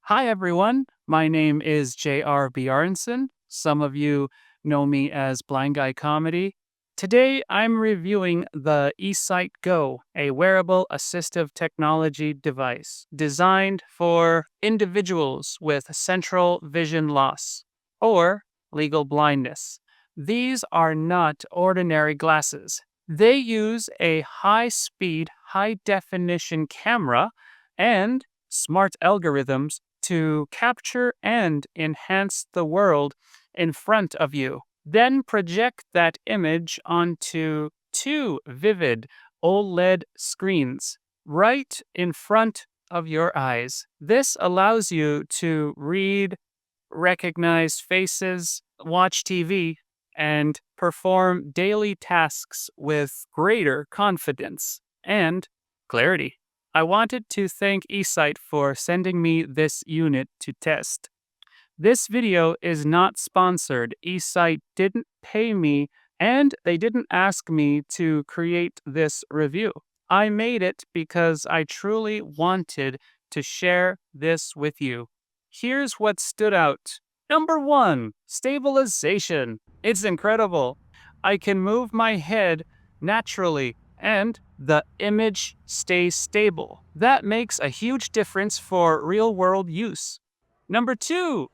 Hi, everyone. My name is J.R. Bjarnson. Some of you know me as Blind Guy Comedy. Today, I'm reviewing the eSight Go, a wearable assistive technology device designed for individuals with central vision loss or legal blindness. These are not ordinary glasses. They use a high speed, high definition camera and smart algorithms to capture and enhance the world in front of you. Then project that image onto two vivid OLED screens right in front of your eyes. This allows you to read, recognize faces, watch TV, and perform daily tasks with greater confidence and clarity. I wanted to thank eSight for sending me this unit to test. This video is not sponsored. eSight didn't pay me and they didn't ask me to create this review. I made it because I truly wanted to share this with you. Here's what stood out. Number one, stabilization. It's incredible. I can move my head naturally and the image stays stable. That makes a huge difference for real world use. Number two,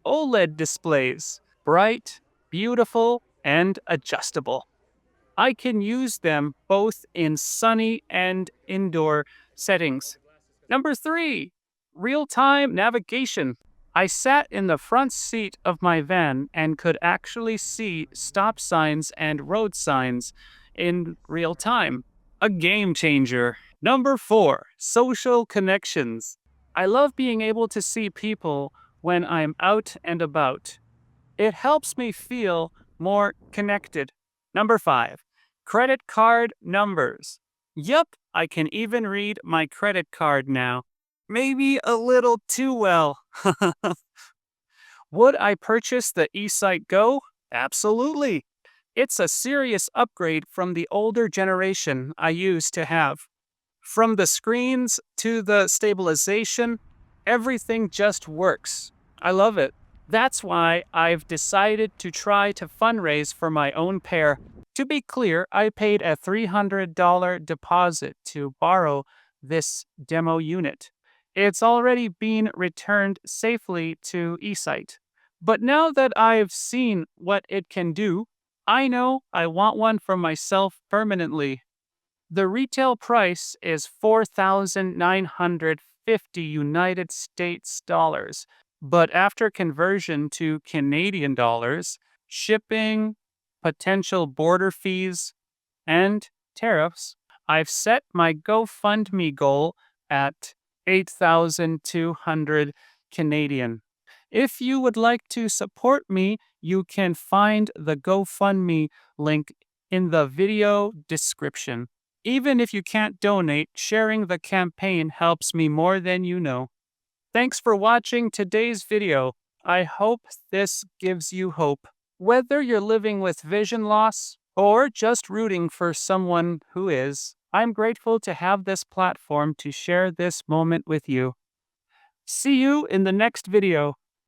OLED displays. Bright, beautiful, and adjustable. I can use them both in sunny and indoor settings. Number three, real time navigation. I sat in the front seat of my van and could actually see stop signs and road signs in real time. A game changer. Number four, social connections. I love being able to see people when I'm out and about. It helps me feel more connected. Number five, credit card numbers. Yup, I can even read my credit card now. Maybe a little too well. Would I purchase the eSight Go? Absolutely. It's a serious upgrade from the older generation I used to have. From the screens to the stabilization, everything just works. I love it. That's why I've decided to try to fundraise for my own pair. To be clear, I paid a $300 deposit to borrow this demo unit. It's already been returned safely to eSight. But now that I've seen what it can do, I know I want one for myself permanently. The retail price is 4,950 United States dollars, but after conversion to Canadian dollars, shipping, potential border fees, and tariffs, I've set my GoFundMe goal at 8,200 Canadian. If you would like to support me, you can find the GoFundMe link in the video description. Even if you can't donate, sharing the campaign helps me more than you know. Thanks for watching today's video. I hope this gives you hope. Whether you're living with vision loss or just rooting for someone who is, I'm grateful to have this platform to share this moment with you. See you in the next video.